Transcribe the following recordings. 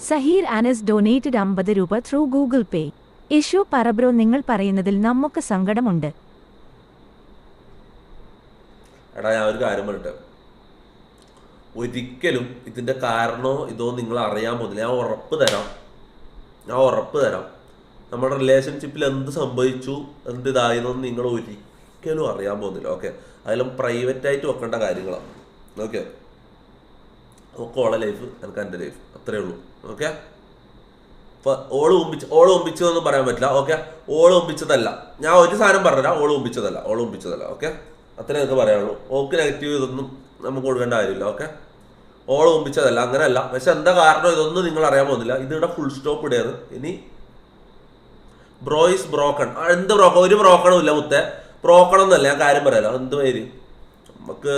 Zaheer Anas donated 50 രൂപ through Google പേ. Issue പറബ്രോ, നിങ്ങൾ പറയുന്നതിൽ നമുക്ക് സങ്കടമുണ്ട്. എടാ ഞാൻ ഒരു കാര്യം പറയട്ടെ, ഒരിക്കലും ഇതിന്റെ കാരണമോ ഇതോ നിങ്ങൾ അറിയാൻ പോകുന്നില്ല. ഞാൻ ഉറപ്പ് തരാം നമ്മുടെ റിലേഷൻഷിപ്പിൽ എന്ത് സംഭവിച്ചു എന്ത് ഇതായെന്നൊന്നും നിങ്ങൾ ഒരിക്കലും അറിയാൻ പോകുന്നില്ല. ഓക്കെ, അതിലും പ്രൈവറ്റ് ആയിട്ട് വെക്കേണ്ട കാര്യങ്ങളാണ്. ഓക്കെ, ഒക്കെ ഓളെ ലൈഫ്, എനിക്ക് എൻ്റെ ലൈഫ്, അത്രേ ഉള്ളൂ. ഓക്കെ, ഇപ്പൊ ഓള് ഒമ്പിച്ചതെന്നും പറയാൻ പറ്റില്ല. ഓക്കെ, ഓള് ഒമ്പിച്ചതല്ല, ഞാൻ ഒരു സാധനം പറഞ്ഞില്ല, ഓള് ഒമ്പിച്ചതല്ല. ഓക്കെ, അത്രേ എനിക്ക് പറയാനുള്ളൂ. ഓക്ക് നെഗറ്റീവ് ഇതൊന്നും നമുക്ക് കൊടുക്കേണ്ട കാര്യമില്ല. ഓക്കെ, ഓള് ഒമ്പിച്ചതല്ല, അങ്ങനെയല്ല. പക്ഷെ എന്താ കാരണം ഇതൊന്നും നിങ്ങൾ അറിയാൻ പോകുന്നില്ല. ഇതിവിടെ ഫുൾ സ്റ്റോപ്പ് ഇടയാണ്. ഇനി ബ്രോ ഈസ് ബ്രോക്കൺ. എന്ത് ബ്രോക്കൺ? ഒരു ബ്രോക്കണും ഇല്ല മുത്തേ. ബ്രോക്കൺ എന്നല്ല, ഞാൻ കാര്യം പറയാലോ. എന്ത് പേര് നമുക്ക്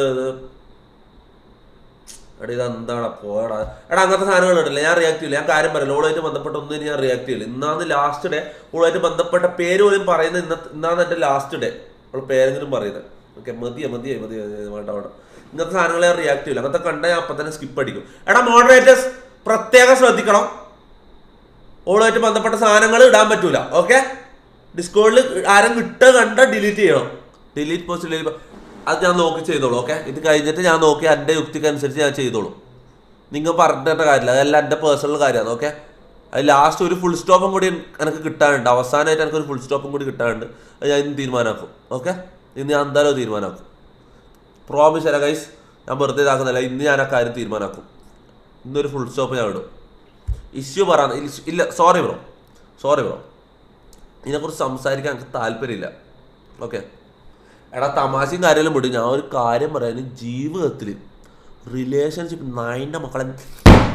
എടാ ഇതെന്താടാ പോയടാ. എടാ അങ്ങനത്തെ സാധനങ്ങൾ ഉണ്ടല്ലോ, ഞാൻ റിയാക്ട് ചെയ്യില്ല. ഞാൻ കാര്യം പറയില്ല. ഓളുമായിട്ട് ബന്ധപ്പെട്ട ഒന്നും ഞാൻ റിയാക്ട് ചെയ്യില്ല. ഇന്നാന്ന് ലാസ്റ്റ് ഡേ. ഓളുമായിട്ട് ബന്ധപ്പെട്ട പേര് പോലും പറയുന്നത് ഇന്നാന്ന് എൻ്റെ ലാസ്റ്റ് ഡേ. അവൾ പേരെങ്കിലും പറയുന്നത്. ഓക്കെ, മതിയായി വേണ്ട. ഇങ്ങനത്തെ സാധനങ്ങൾ ഞാൻ റിയാക്ട് ചെയ്യില്ല. അങ്ങനത്തെ കണ്ടാൽ ഞാൻ അപ്പം തന്നെ സ്കിപ്പ് അടിക്കും. എടാ മോഡറേറ്റേഴ്സ് പ്രത്യേകം ശ്രദ്ധിക്കണം, ഓളുമായിട്ട് ബന്ധപ്പെട്ട സാധനങ്ങൾ ഇടാൻ പറ്റൂല. ഓക്കെ, ഡിസ്കോഡിൽ ആരും കണ്ട ഡിലീറ്റ് ചെയ്യണം. ഡിലീറ്റ് പോസ്റ്റ് അത് ഞാൻ നോക്കി ചെയ്തോളൂ. ഓക്കെ, ഇത് കഴിഞ്ഞിട്ട് ഞാൻ നോക്കി എൻ്റെ യുക്തിക്കനുസരിച്ച് ഞാൻ ചെയ്തോളൂ. നിങ്ങൾ പറഞ്ഞിട്ട കാര്യമില്ല, അതെല്ലാം എൻ്റെ പേഴ്സണൽ കാര്യമാണ്. ഓക്കെ, അത് ലാസ്റ്റ് ഒരു ഫുൾ സ്റ്റോപ്പും കൂടി എനിക്ക് കിട്ടാനുണ്ട്. അവസാനമായിട്ട് എനിക്കൊരു ഫുൾ സ്റ്റോപ്പും കൂടി കിട്ടാനുണ്ട്. അത് ഞാൻ ഇന്ന് തീരുമാനമാക്കും. ഓക്കെ, ഇന്ന് ഞാൻ എന്തായാലും തീരുമാനമാക്കും. പ്രോമിസ് അല്ല ഗൈസ്, ഞാൻ വെറുതെ ഇതാക്കുന്നില്ല. ഇന്ന് ഞാൻ ആ കാര്യം തീരുമാനമാക്കും. ഇന്നൊരു ഫുൾ സ്റ്റോപ്പ് ഞാൻ ഇടും. ഇഷ്യൂ പറയാൻ ഇല്ല. Sorry bro. ഇതിനെക്കുറിച്ച് സംസാരിക്കാൻ എനിക്ക് താല്പര്യമില്ല. ഓക്കെ, എടാ തമാശയും കാര്യമെല്ലാം വിടും. ഞാൻ ഒരു കാര്യം പറയാൻ, ജീവിതത്തിൽ റിലേഷൻഷിപ്പ് നായിൻ്റെ മക്കളെ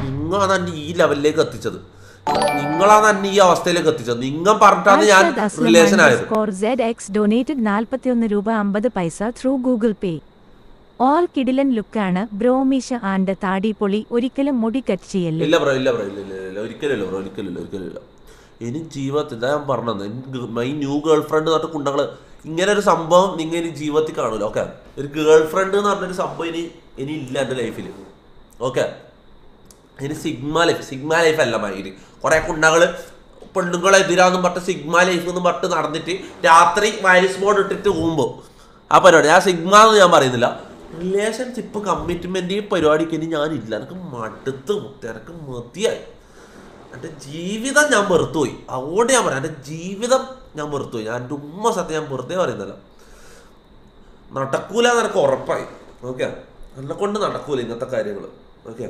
നിങ്ങളാണ് എന്നെ ഈ ലെവലിലേക്ക് എത്തിച്ചത്. നിങ്ങളാണ് എന്നെ ഈ അവസ്ഥയിലേക്ക് എത്തിച്ചത്. നിങ്ങൾ പറഞ്ഞിട്ടാണ് ഞാൻ റിലേഷൻ ആയത്. ഡൊനേറ്റഡ് 41 രൂപ 50 പൈസ ത്രൂ ഗൂഗിൾ പേ. ഓൾ കിടിലൻ ലുക്കാണ് ബ്രോ. മീശ ആൻഡ് താടി പൊളി. ഒരിക്കലും മുടി കട്ട് ചെയ്യല്ലേ. ഇല്ല ബ്രോ, ഒരിക്കലില്ല. ഇനി ജീവിതത്തിൽ ഞാൻ പറഞ്ഞത് മൈ ന്യൂ ഗേൾ ഫ്രണ്ട് എന്നിട്ട് കുണ്ടകള് ഇങ്ങനെ ഒരു സംഭവം നിങ്ങൾ ഇനി ജീവിതത്തിൽ കാണൂല. ഓക്കെ, ഒരു ഗേൾ ഫ്രണ്ട് എന്ന് പറഞ്ഞൊരു സംഭവം ഇനി ഇല്ല എൻ്റെ ലൈഫിൽ. ഓക്കെ, ഇനി സിഗ്മ ലൈഫ് അല്ല മൈൻഡ്. കുറെ കുണ്ടകള് പെണ്ണുങ്ങളെതിരാന്നും പറഞ്ഞിട്ട് സിഗ്മ ലൈഫ് എന്ന് പറഞ്ഞിട്ട് നടന്നിട്ട് രാത്രി വയലിസ് മോഡ് ഇട്ടിട്ട് പോകുമ്പോൾ ആ പരിപാടി. ഞാൻ സിഗ്മ എന്ന് ഞാൻ പറയുന്നില്ല. റിലേഷൻഷിപ്പ് കമ്മിറ്റ്മെന്റ് ഈ പരിപാടിക്ക് ഇനി ഞാനില്ല. എനിക്ക് മടുത്ത് എനിക്ക് മതിയായി. എൻ്റെ ജീവിതം ഞാൻ വെറുത്തുപോയി. അതുകൊണ്ട് ഞാൻ പറയാം, എൻ്റെ ജീവിതം ഞാൻ വെറുത്തുപോയി. ഞാൻ എൻ്റെ സത്യം ഞാൻ വെറുതെ പറയുന്നില്ല. നടക്കൂല എന്ന് എനിക്ക് ഉറപ്പായി. ഓക്കെ, എന്നെ കൊണ്ട് നടക്കൂല ഇങ്ങനത്തെ കാര്യങ്ങൾ. ഓക്കെ,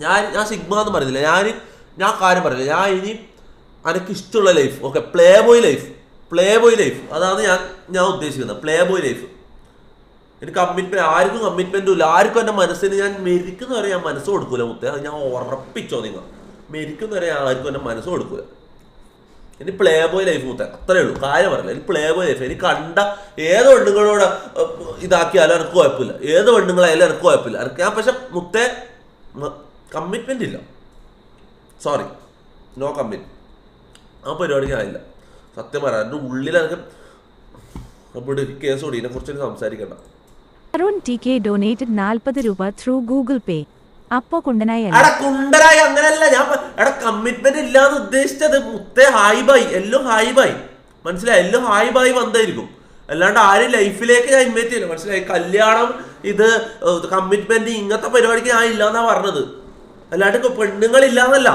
ഞാൻ സിഗ്മ എന്ന് പറയുന്നില്ല. ഞാൻ കാര്യം പറയില്ല. ഞാൻ ഇനി എനിക്ക് ഇഷ്ടമുള്ള life. Okay, play boy life അതാണ് ഞാൻ ഉദ്ദേശിക്കുന്നത്. Play boy life. എനിക്ക് കമ്മിറ്റ്മെന്റ്, ആർക്കും കമ്മിറ്റ്മെന്റും ഇല്ല. ആർക്കും എൻ്റെ മനസ്സിന് ഞാൻ മെരിക്കുന്നവരെ ഞാൻ മനസ്സ് കൊടുക്കൂല മുത്തേ. അത് ഞാൻ ഉറപ്പിച്ചോ. നിങ്ങൾ മെരിക്കുന്നവരെ ആർക്കും എൻ്റെ മനസ്സ് കൊടുക്കൂല. ഇനി പ്ലേ ബോയ് ലൈഫ് മുത്തേ, അത്രേ ഉള്ളൂ. കാര്യം പറയില്ല. എനിക്ക് പ്ലേ ബോയ് ലൈഫ്. എനിക്ക് കണ്ട ഏത് പെണ്ണുങ്ങളോട് ഇതാക്കിയാലും എനിക്ക് കുഴപ്പമില്ല. ഏത് പെണ്ണുങ്ങളായാലും എനിക്ക് കുഴപ്പമില്ല. ഞാൻ പക്ഷെ മുത്തേ കമ്മിറ്റ്മെന്റ് ഇല്ല. Sorry, no commit. ആ പരിപാടിക്ക് ആയില്ല. സത്യം പറയാം, എൻ്റെ ഉള്ളിൽ എനിക്ക് കേസ് കൂടി ഇതിനെക്കുറിച്ച് സംസാരിക്കണ്ട. അരുൺ ടി കെ ഡൊനേറ്റഡ് 40 രൂപ ത്രൂ ഗൂഗിൾ പേ. അപ്പോ കുണ്ടനായി അങ്ങനെയല്ല ഞാൻ കമ്മിറ്റ്മെന്റ് ഇല്ലാന്ന് ഉദ്ദേശിച്ചത് മുത്തേ. ഹായ് ബൈ, എല്ലാം ഹായ് ബൈ, മനസ്സിലായി? എല്ലാം ഹായ് ബൈ വന്നായിരിക്കും. അല്ലാണ്ട് ആരും ലൈഫിലേക്ക് ഞാൻ ഇൻവൈറ്റ് ചെയ്യില്ല. മനസ്സിലായി? കല്യാണം ഇത് കമ്മിറ്റ്മെന്റ് ഇങ്ങനത്തെ പരിപാടിക്ക് ഞാൻ ഇല്ലാന്നാ പറഞ്ഞത്. അല്ലാണ്ട് പെണ്ണുങ്ങളില്ലാന്നല്ല.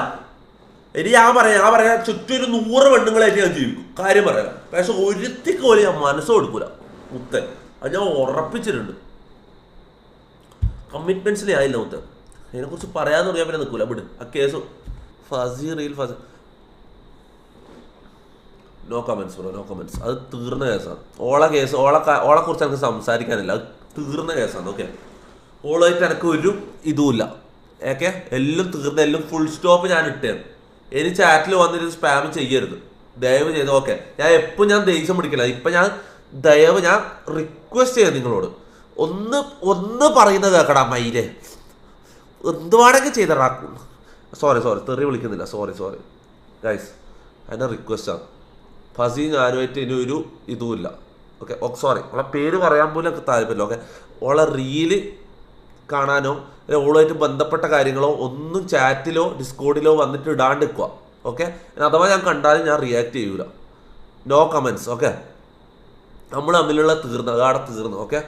ഇനി ഞാൻ പറയാം ചുറ്റും ഒരു 100 പെണ്ണുങ്ങളായിട്ട് ഞാൻ ജീവിക്കും. കാര്യം പറയാം. പക്ഷെ ഒരുത്തിക്ക് പോലും ഞാൻ മനസ്സ് കൊടുക്കൂല മുത്തേ. അത് ഞാൻ ഉറപ്പിച്ചിട്ടുണ്ട്. കമ്മിറ്റ്മെന്റ്സിനെ ആയില്ല മുത്തേ. അതിനെക്കുറിച്ച് പറയാന്ന് പറയാൻ പിന്നെ നിൽക്കൂല. വിട് ആ കേസ്. ഫസി no comments bro, no comments. അത് തീർന്ന കേസാണ്. ഓളെ കുറിച്ച് എനിക്ക് സംസാരിക്കാനില്ല. അത് തീർന്ന കേസാണ്. ഓക്കെ, ഓളായിട്ട് എനിക്ക് ഒരു ഇതുമില്ല. ഓക്കെ, എല്ലാം തീർന്ന, എല്ലാം ഫുൾ സ്റ്റോപ്പ് ഞാൻ ഇട്ടേന്ന്. ഇനി ചാറ്റിൽ വന്നിട്ട് സ്പാം ചെയ്യരുത് ദയവ് ചെയ്ത്. ഓക്കെ, ഞാൻ ദേഷ്യം പിടിക്കില്ല. ഇപ്പം ഞാൻ റിക്വസ്റ്റ് ചെയ്യാം നിങ്ങളോട്, ഒന്ന് പറയുന്നത് കേൾക്കടാ മയിലേ. എന്തുവാടൊക്കെ ചെയ്തടാ. സോറി തെറി വിളിക്കുന്നില്ല. സോറി ഗൈസ്, അതിൻ്റെ റിക്വസ്റ്റാണ്. ഫസി ഞാനുമായിട്ട് ഇനി ഒരു ഇതുമില്ല. ഓക്കെ, സോറി, അവളെ പേര് പറയാൻ പോലും എനിക്ക് താല്പര്യമില്ല. ഓക്കെ, ഓളെ റീല് കാണാനോ ഓളുമായിട്ട് ബന്ധപ്പെട്ട കാര്യങ്ങളോ ഒന്നും ചാറ്റിലോ ഡിസ്കോഡിലോ വന്നിട്ട് ഇടാണ്ടിരിക്കുക. ഓക്കെ, അഥവാ ഞാൻ കണ്ടാലും ഞാൻ റിയാക്ട് ചെയ്യൂല. No comments. ഓക്കെ, നമ്മൾ തമ്മിലുള്ള അതാടെ തീർന്നു. ഓക്കെ,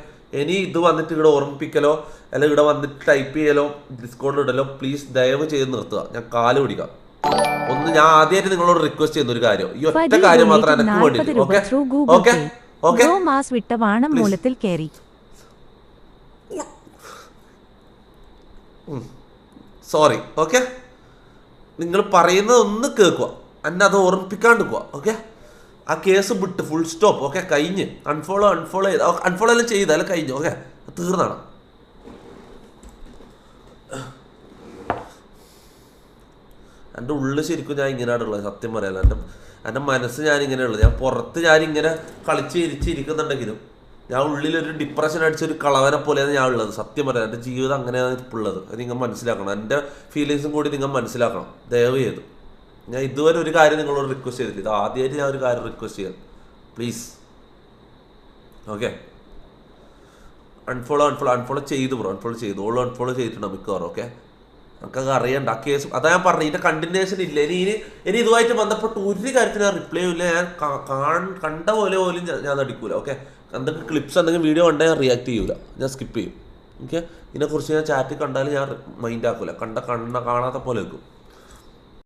ഇനി ഇത് വന്നിട്ട് ഇവിടെ ഓർമ്മിപ്പിക്കലോ അല്ലെങ്കിൽ ഇവിടെ വന്നിട്ട് ടൈപ്പ് ചെയ്യലോ ഡിസ്കോഡിൽ ഇടലോ പ്ലീസ് ദയവ് ചെയ്ത് നിർത്തുക. ഞാൻ കാല് പിടിക്കാം. ഞാൻ ആദ്യമായിട്ട് നിങ്ങളോട് റിക്വസ്റ്റ് ചെയ്യുന്ന ഒരു കാര്യം, ഈ ഒറ്റ കാര്യം മാത്രം എനിക്ക് വേണ്ടി. ഓക്കെ ഓക്കെ ഓക്കെ, മാസ് വിട്ട വാണം മൂലത്തിൽ കയറി. സോറി. ഓക്കെ, നിങ്ങൾ പറയുന്നത് ഒന്ന് കേൾക്കുക, എന്നെ അത് ഓർമ്മിപ്പിക്കാണ്ടിരിക്കുക. ഓക്കെ, ആ കേസ് വിട്ട് ഫുൾ സ്റ്റോപ്പ്. ഓക്കെ, കഴിഞ്ഞ് അൺഫോളോ ചെയ്ത് അൺഫോളോ എല്ലാം ചെയ്താലും കഴിഞ്ഞു. ഓക്കെ, തീർന്നാണ്. എൻ്റെ ഉള്ളിൽ ശരിക്കും ഞാൻ ഇങ്ങനെയാണുള്ളത്, സത്യം പറയാലോ. എൻ്റെ മനസ്സ് ഞാനിങ്ങനെയുള്ളത്. ഞാൻ പുറത്ത് ഞാനിങ്ങനെ കളിച്ച് ഇരിക്കുന്നുണ്ടെങ്കിലും ഞാൻ ഉള്ളിലൊരു ഡിപ്രഷൻ അടിച്ചൊരു കളവനെ പോലെയാണ് ഞാൻ ഉള്ളത്. സത്യം പറയാം, എൻ്റെ ജീവിതം അങ്ങനെയാണ് ഇപ്പോൾ ഉള്ളത്. അത് നിങ്ങൾ മനസ്സിലാക്കണം. എൻ്റെ ഫീലിങ്സും കൂടി നിങ്ങൾ മനസ്സിലാക്കണം ദയവ് ചെയ്ത്. ഞാൻ ഇതുവരെ ഒരു കാര്യം നിങ്ങളോട് റിക്വസ്റ്റ് ചെയ്തില്ല. ഇത് ആദ്യമായിട്ട് ഞാൻ ഒരു കാര്യം റിക്വസ്റ്റ് ചെയ്യാം, പ്ലീസ്. ഓക്കെ, അൺഫോളോ ചെയ്തു ബ്രോ. അൺഫോളോ ചെയ്തിട്ടുണ്ട് മിക്കവാറും. ഓക്കെ, നമുക്കത് അറിയണ്ട ആ കേസ്. അതാ ഞാൻ പറഞ്ഞു, ഇതിൻ്റെ കണ്ടിന്യൂഷൻ ഇല്ല. ഇനി ഇതുമായിട്ട് ബന്ധപ്പെട്ട് ഒരു കാര്യത്തിന് ഞാൻ റിപ്ലൈ ഇല്ല. ഞാൻ കണ്ട പോലെ പോലും ഞാൻ നടിക്കൂല. ഓക്കെ, എന്തൊക്കെ ക്ലിപ്സ് എന്തെങ്കിലും വീഡിയോ കണ്ടാൽ ഞാൻ റിയാക്ട് ചെയ്യൂല, ഞാൻ സ്കിപ്പ് ചെയ്യും. ഓക്കെ, ഇതിനെക്കുറിച്ച് ഞാൻ ചാറ്റ് കണ്ടാലും ഞാൻ മൈൻഡ് ആക്കൂല. കാണാത്ത പോലെ വെക്കും.